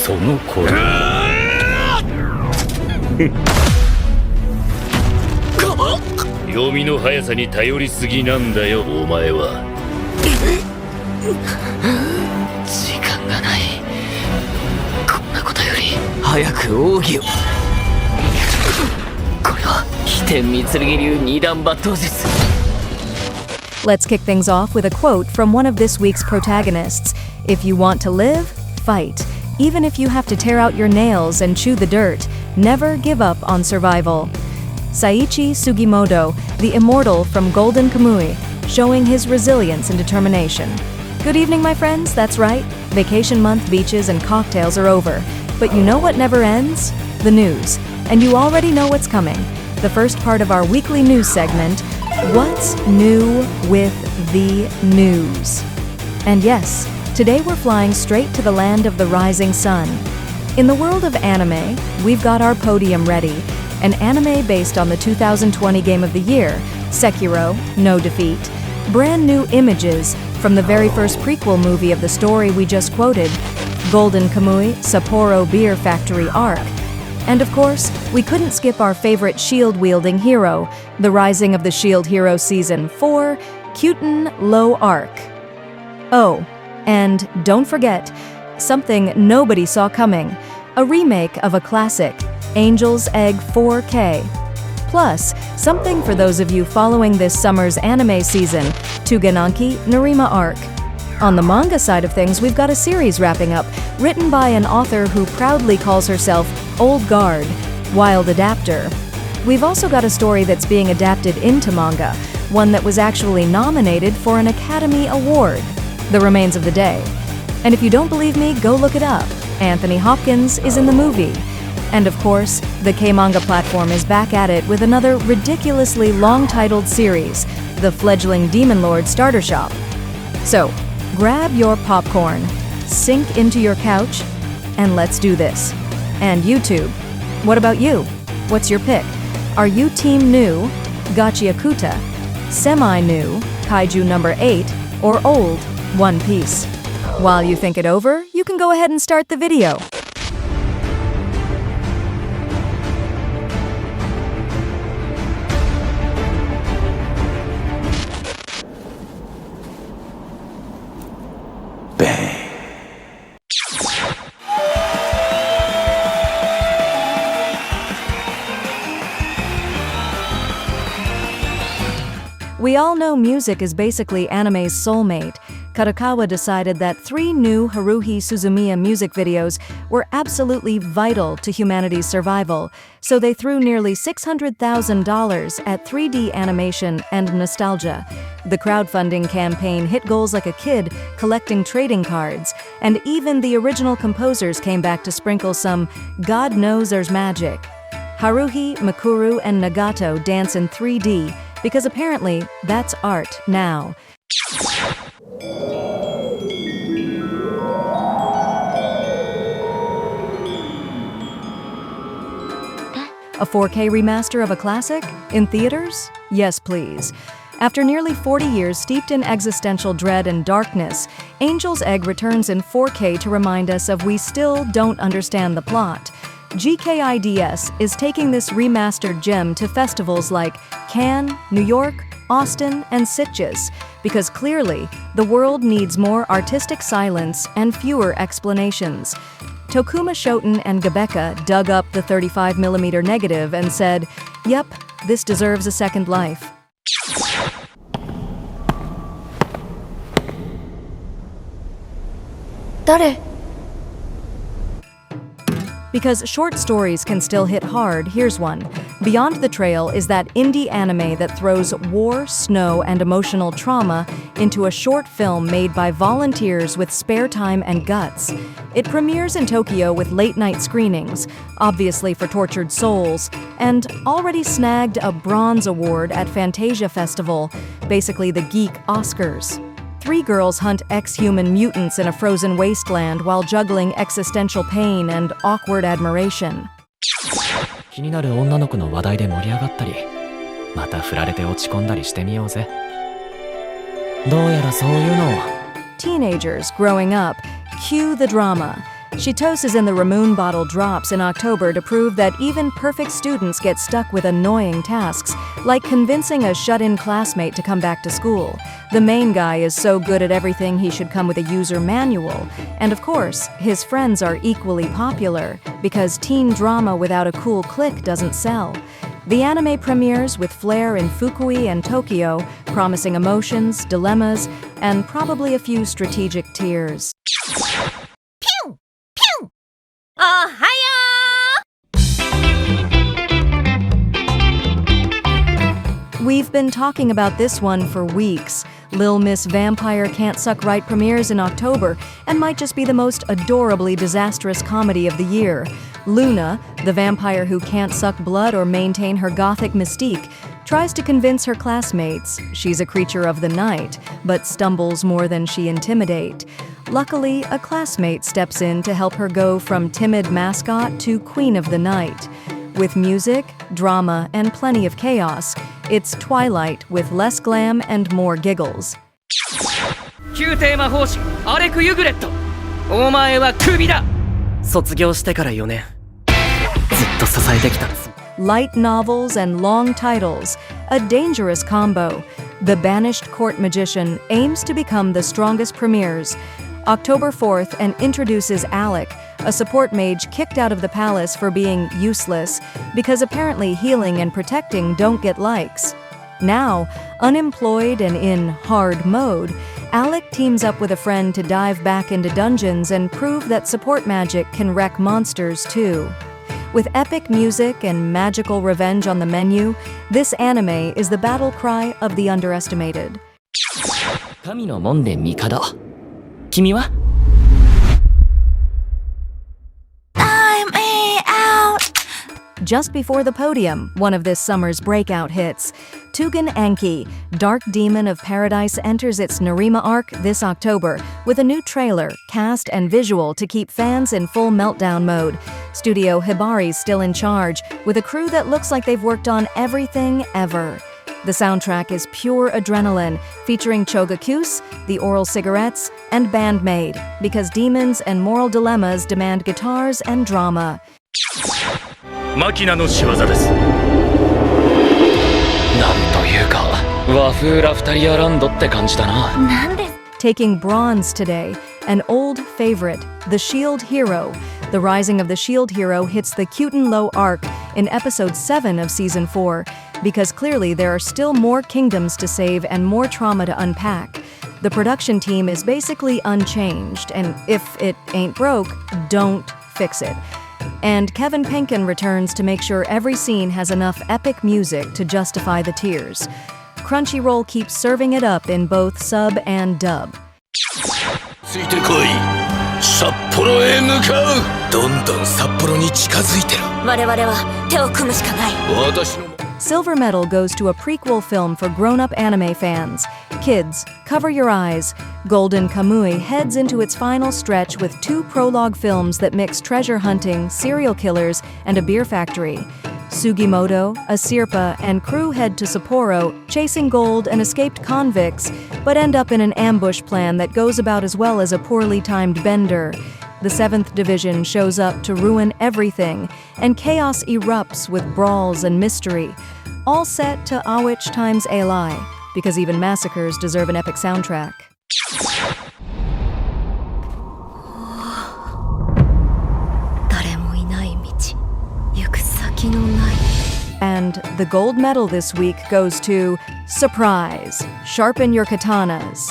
その頃読みの速さに頼りすぎなんだよお前は。時間がない。こんなことより早く奥義を。これは飛天御剣流二段抜刀術。 Let's kick things off with a quote from one of this week's protagonists. If you want to live, fight. Even if you have to tear out your nails and chew the dirt, never give up on survival. Saichi Sugimoto, the immortal from Golden Kamuy, showing his resilience and determination. Good evening, my friends. That's right. Vacation month beaches and cocktails are over. But you know what never ends? The news. And you already know what's coming. The first part of our weekly news segment, What's New with the News? And yes, today we're flying straight to the land of the rising sun. In the world of anime, we've got our podium ready. An anime based on the 2020 Game of the Year, Sekiro, No Defeat. Brand new images from the very first prequel movie of the story we just quoted, Golden Kamuy, Sapporo Beer Factory Arc. And of course, we couldn't skip our favorite shield-wielding hero, the Rising of the Shield Hero Season 4, Kyuten Low Arc. Oh, and don't forget, something nobody saw coming, a remake of a classic, Angel's Egg 4K. Plus, something for those of you following this summer's anime season, Tougen Anki, Nerima Arc. On the manga side of things, we've got a series wrapping up, written by an author who proudly calls herself Old Guard, Wild Adapter. We've also got a story that's being adapted into manga, one that was actually nominated for an Academy Award, The Remains of the Day. And if you don't believe me, go look it up. Anthony Hopkins is in the movie. And of course, the K Manga platform is back at it with another ridiculously long-titled series, the Fledgling Demon Lord Starter Shop. So, grab your popcorn, sink into your couch, and let's do this. And YouTube, what about you? What's your pick? Are you Team New, Gachiakuta, Semi-New, Kaiju No. 8, or Old, One Piece? While you think it over, you can go ahead and start the video. We all know music is basically anime's soulmate. Kadokawa decided that 3 new Haruhi Suzumiya music videos were absolutely vital to humanity's survival, so they threw nearly $600,000 at 3D animation and nostalgia. The crowdfunding campaign hit goals like a kid collecting trading cards, and even the original composers came back to sprinkle some God knows there's magic. Haruhi, Mikuru, and Nagato dance in 3D, because apparently that's art now. A 4K remaster of a classic? In theaters? Yes, please. After nearly 40 years steeped in existential dread and darkness, Angel's Egg returns in 4K to remind us of we still don't understand the plot. GKIDS is taking this remastered gem to festivals like Cannes, New York, Austin, and Sitges, because clearly the world needs more artistic silence and fewer explanations. Tokuma Shoten and Gabeka dug up the 35mm negative and said, "Yep, this deserves a second life." "Dare?" Because short stories can still hit hard, here's one. Beyond the Trail is that indie anime that throws war, snow, and emotional trauma into a short film made by volunteers with spare time and guts. It premieres in Tokyo with late-night screenings, obviously for tortured souls, and already snagged a Bronze Award at Fantasia Festival, basically the geek Oscars. 3 girls hunt ex-human mutants in a frozen wasteland while juggling existential pain and awkward admiration. 気になる女の子の話題で盛り上がったり、また振られて落ち込んだりしてみようぜ。どうやらそういうのを。 Teenagers growing up, cue the drama. Shitose in the Ramoon bottle drops in October to prove that even perfect students get stuck with annoying tasks, like convincing a shut-in classmate to come back to school. The main guy is so good at everything he should come with a user manual. And of course, his friends are equally popular, because teen drama without a cool clique doesn't sell. The anime premieres with flair in Fukui and Tokyo, promising emotions, dilemmas, and probably a few strategic tears. We've been talking about this one for weeks. Lil Miss Vampire Can't Suck Right premieres in October and might just be the most adorably disastrous comedy of the year. Luna, the vampire who can't suck blood or maintain her gothic mystique, tries to convince her classmates she's a creature of the night, but stumbles more than she intimidate. Luckily, a classmate steps in to help her go from timid mascot to queen of the night. With music, drama, and plenty of chaos, it's Twilight with less glam and more giggles. 宮廷魔法師アレク・ユグレット、お前はクビだ。卒業してから4年、ずっと支えてきた。 Light novels and long titles, a dangerous combo. The Banished Court Magician aims to become the strongest premieres. October 4th and introduces Alec, a support mage kicked out of the palace for being useless, because apparently healing and protecting don't get likes. Now, unemployed and in hard mode, Alec teams up with a friend to dive back into dungeons and prove that support magic can wreck monsters too. With epic music and magical revenge on the menu, this anime is the battle cry of the underestimated. 神の門で帝。君は？ Just before the podium, one of this summer's breakout hits. Tougen Anki, Dark Demon of Paradise enters its Nerima Arc this October with a new trailer, cast, and visual to keep fans in full meltdown mode. Studio Hibari's still in charge, with a crew that looks like they've worked on everything ever. The soundtrack is pure adrenaline, featuring Chogakus, the Oral Cigarettes, and Bandmade, because demons and moral dilemmas demand guitars and drama. マキナの仕業です。なんというか、和風ラフタリアランドって感じだな。Taking bronze today, an old favorite, The Shield Hero. The Rising of the Shield Hero hits the Kyuten Low arc in episode 7 of season 4, because clearly there are still more kingdoms to save and more trauma to unpack. The production team is basically unchanged, and if it ain't broke, don't fix it. And Kevin Penkin returns to make sure every scene has enough epic music to justify the tears. Crunchyroll keeps serving it up in both sub and dub. ついてこい。札幌へ向かう。どんどん札幌に近づいてる。我々は手を組むしかない。私の Silver medal goes to a prequel film for grown-up anime fans. Kids, cover your eyes. Golden Kamuy heads into its final stretch with 2 prologue films that mix treasure hunting, serial killers, and a beer factory. Sugimoto, a Sirpa, and crew head to Sapporo, chasing gold and escaped convicts, but end up in an ambush plan that goes about as well as a poorly timed bender. The 7th Division shows up to ruin everything, and chaos erupts with brawls and mystery, all set to Awich times Eli, because even massacres deserve an epic soundtrack. And the gold medal this week goes to Surprise! Sharpen Your Katanas.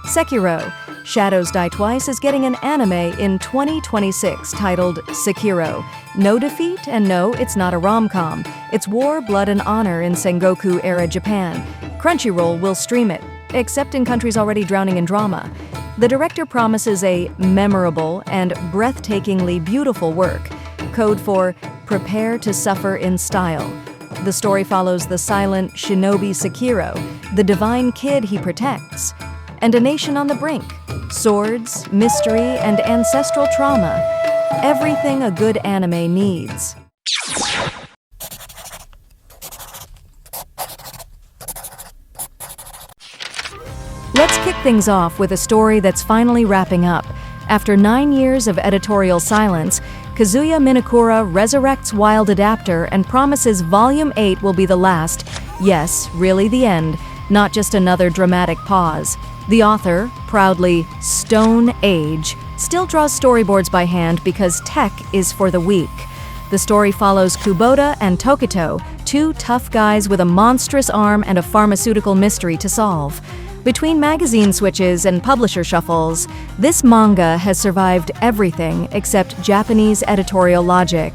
Sekiro, Shadows Die Twice is getting an anime in 2026 titled Sekiro. No defeat, and no, it's not a rom-com. It's war, blood, and honor in Sengoku-era Japan. Crunchyroll will stream it, except in countries already drowning in drama. The director promises a memorable and breathtakingly beautiful work, code for Prepare to Suffer in Style. The story follows the silent shinobi Sekiro, the divine kid he protects, and a nation on the brink. Swords, mystery, and ancestral trauma. Everything a good anime needs. Let's kick things off with a story that's finally wrapping up. After 9 years of editorial silence, Kazuya Minakura resurrects Wild Adapter and promises Volume 8 will be the last, yes, really the end, not just another dramatic pause. The author, proudly Stone Age, still draws storyboards by hand because tech is for the weak. The story follows Kubota and Tokito, two tough guys with a monstrous arm and a pharmaceutical mystery to solve. Between magazine switches and publisher shuffles, this manga has survived everything except Japanese editorial logic.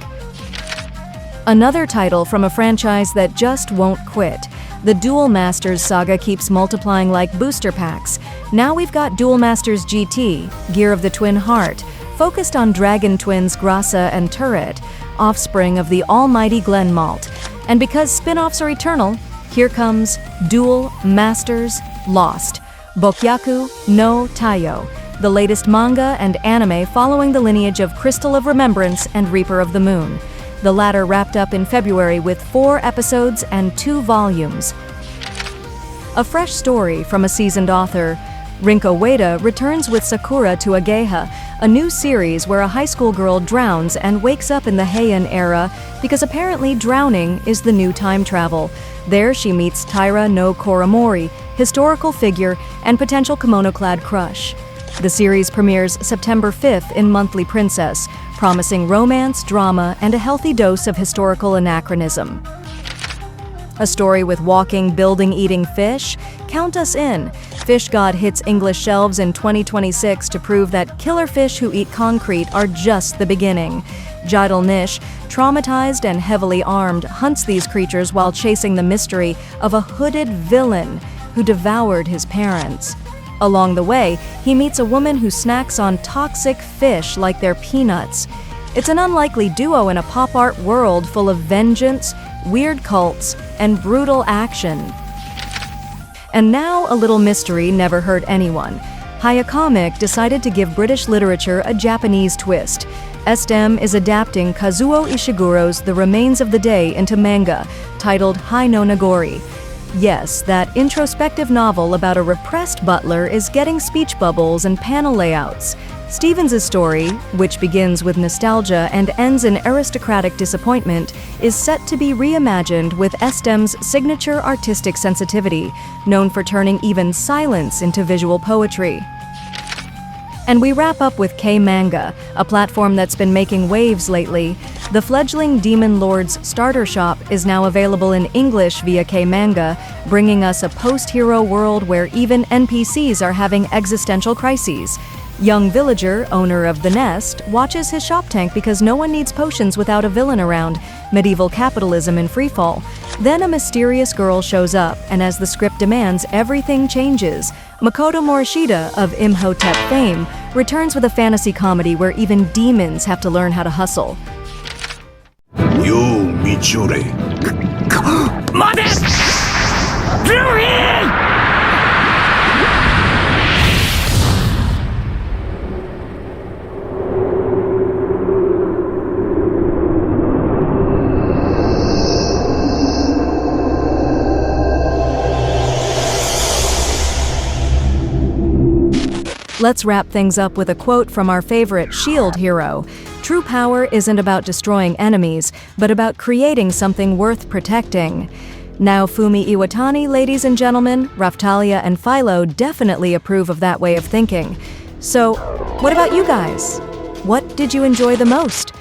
Another title from a franchise that just won't quit. The Duel Masters saga keeps multiplying like booster packs. Now we've got Duel Masters GT, Gear of the Twin Heart, focused on dragon twins Grasa and Turret, offspring of the almighty Glenmalt. And because spin-offs are eternal, here comes Duel Masters Lost, Bokyaku no Taiyo, the latest manga and anime following the lineage of Crystal of Remembrance and Reaper of the Moon. The latter wrapped up in February with 4 episodes and 2 volumes. A fresh story from a seasoned author, Rinko Ueda returns with Sakura to Ageha, a new series where a high school girl drowns and wakes up in the Heian era because apparently drowning is the new time travel. There she meets Taira no Koramori, historical figure and potential kimono-clad crush. The series premieres September 5th in Monthly Princess, promising romance, drama, and a healthy dose of historical anachronism. A story with walking, building-eating fish? Count us in. Fish God hits English shelves in 2026 to prove that killer fish who eat concrete are just the beginning. Jidal Nish, traumatized and heavily armed, hunts these creatures while chasing the mystery of a hooded villain who devoured his parents. Along the way, he meets a woman who snacks on toxic fish like they're peanuts. It's an unlikely duo in a pop art world full of vengeance, weird cults, and brutal action. And now a little mystery never hurt anyone. Hayakamek decided to give British literature a Japanese twist. SDEM is adapting Kazuo Ishiguro's The Remains of the Day into manga, titled Hai no Nagori. Yes, that introspective novel about a repressed butler is getting speech bubbles and panel layouts. Stevens' story, which begins with nostalgia and ends in aristocratic disappointment, is set to be reimagined with SDEM's signature artistic sensitivity, known for turning even silence into visual poetry. And we wrap up with K Manga, a platform that's been making waves lately. The fledgling Demon Lord's starter shop is now available in English via K Manga, bringing us a post-hero world where even NPCs are having existential crises. Young Villager, owner of The Nest, watches his shop tank because no one needs potions without a villain around. Medieval capitalism in freefall. Then a mysterious girl shows up, and as the script demands, everything changes. Makoto Morishita of Imhotep fame returns with a fantasy comedy where even demons have to learn how to hustle. Yo, Michore. 待てルフィ Let's wrap things up with a quote from our favorite S.H.I.E.L.D. hero. True power isn't about destroying enemies, but about creating something worth protecting. Now Fumi Iwatani, ladies and gentlemen, Raftalia and Philo definitely approve of that way of thinking. So, what about you guys? What did you enjoy the most?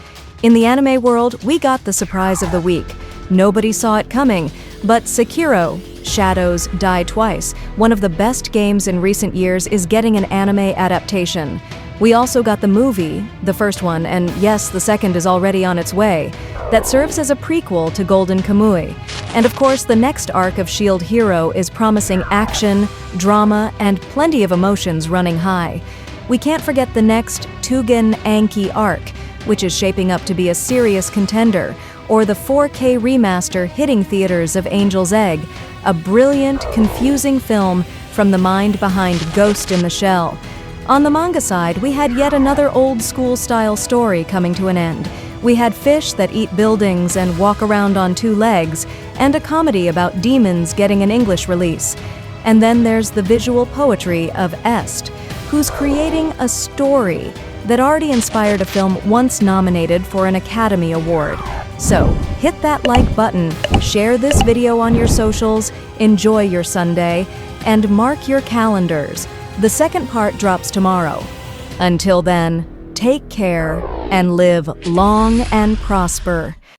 In the anime world, we got the surprise of the week. Nobody saw it coming, but Sekiro, Shadows Die Twice, one of the best games in recent years, is getting an anime adaptation. We also got the movie, the first one, and yes, the second is already on its way, that serves as a prequel to Golden Kamuy. And of course, the next arc of S.H.I.E.L.D. Hero is promising action, drama, and plenty of emotions running high. We can't forget the next Tougen Anki arc, which is shaping up to be a serious contender, or the 4K remaster hitting theaters of Angel's Egg, a brilliant, confusing film from the mind behind Ghost in the Shell. On the manga side, we had yet another old-school style story coming to an end. We had fish that eat buildings and walk around on 2 legs, and a comedy about demons getting an English release. And then there's the visual poetry of Est. who's creating a story that already inspired a film once nominated for an Academy Award. So, hit that like button, share this video on your socials, enjoy your Sunday, and mark your calendars. The second part drops tomorrow. Until then, take care and live long and prosper.